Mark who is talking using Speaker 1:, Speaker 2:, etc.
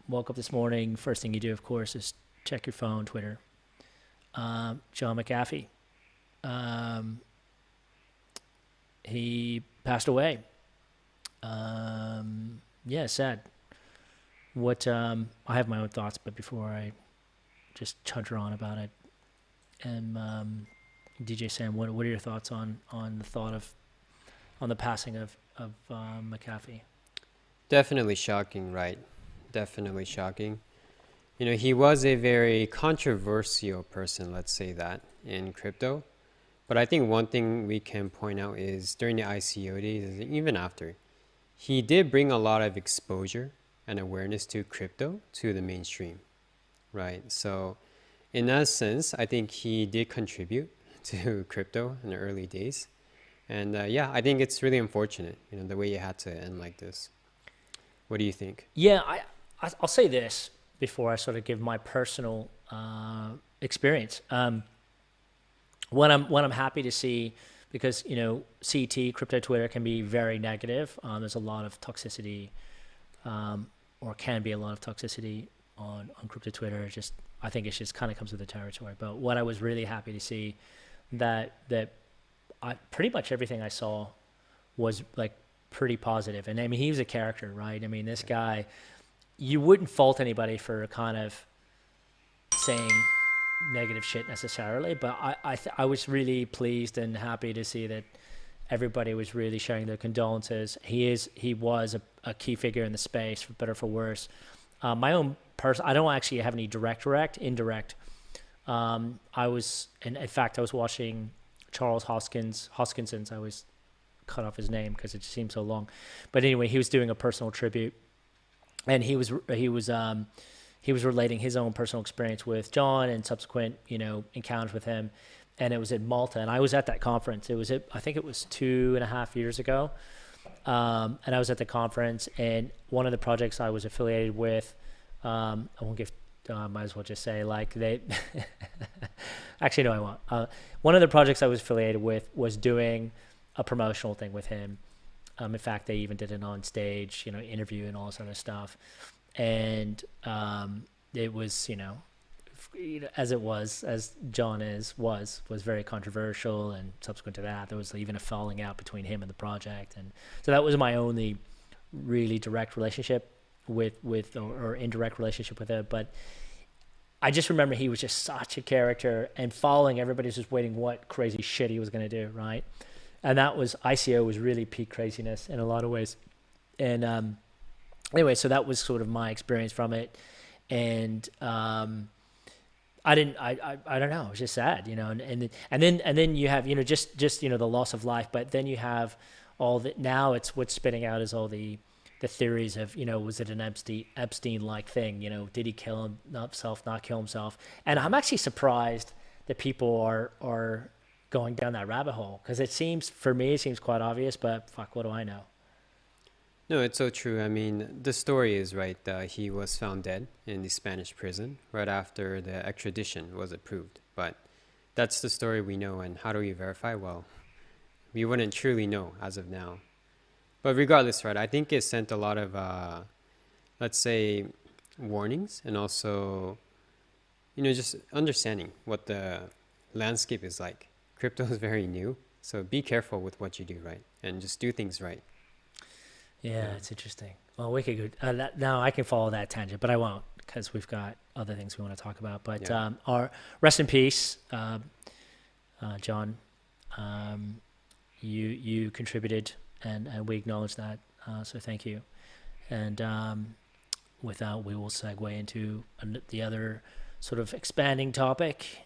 Speaker 1: woke up this morning, first thing you do, of course, is check your phone, Twitter. John McAfee. Um, he passed away. Yeah, sad. What I have my own thoughts, but before I just chudger on about it, and DJ Sam, what are your thoughts on the thought of on the passing of McAfee?
Speaker 2: Definitely shocking, right? Definitely shocking. He was a very controversial person, let's say that, in crypto. But I think one thing we can point out is during the ICO days, and even after, he did bring a lot of exposure and awareness to crypto to the mainstream, right? So, in that sense, I think he did contribute to crypto in the early days. And yeah, I think it's really unfortunate, the way you had to end like this. What do you think?
Speaker 1: Yeah, I'll say this before I sort of give my personal experience. What I'm happy to see, because CT crypto Twitter can be very negative. There's a lot of toxicity, or can be a lot of toxicity on crypto Twitter. I think it just kind of comes with the territory. But what I was really happy to see that I pretty much everything I saw was like pretty positive. And I mean, he was a character, right? I mean, this guy, you wouldn't fault anybody for kind of saying negative shit necessarily, but I was really pleased and happy to see that everybody was really sharing their condolences. He was a key figure in the space, for better or for worse. My own person, I don't actually have any indirect. I was, and in fact, I was watching Charles Hoskinson's. I always cut off his name because it just seemed so long. But anyway, he was doing a personal tribute, and he was relating his own personal experience with John and subsequent encounters with him, and it was in Malta, and I was at that conference. I think it was 2.5 years ago, and I was at the conference, and one of the projects I was affiliated with, I won't give. Might as well just say like they. Actually, no, I won't. One of the projects I was affiliated with was doing a promotional thing with him. In fact, they even did an on stage, interview and all this other stuff. And it was, as John was very controversial. And subsequent to that, there was even a falling out between him and the project. And so that was my only really direct relationship with or indirect relationship with it. But I just remember he was just such a character, and following, everybody's just waiting what crazy shit he was going to do, right? And that was, ICO was really peak craziness in a lot of ways. And anyway, so that was sort of my experience from it. And I don't know, it was just sad, and then you have, just the loss of life, but then you have all that. Now it's what's spitting out is all the theories of, was it an Epstein-like thing? Did he kill himself, not kill himself? And I'm actually surprised that people are going down that rabbit hole, because for me it seems quite obvious, but fuck, what do I know?
Speaker 2: No, it's so true. I mean, the story is right. He was found dead in the Spanish prison right after the extradition was approved. But that's the story we know. And how do we verify? Well, we wouldn't truly know as of now. But regardless, right, I think it sent a lot of, let's say, warnings, and also, just understanding what the landscape is like. Crypto is very new, so be careful with what you do, right? And just do things right.
Speaker 1: Yeah, it's interesting. Well, we could go, now I can follow that tangent, but I won't, because we've got other things we want to talk about. But our rest in peace, John. You contributed, and we acknowledge that. So thank you. And with that, we will segue into the other sort of expanding topic,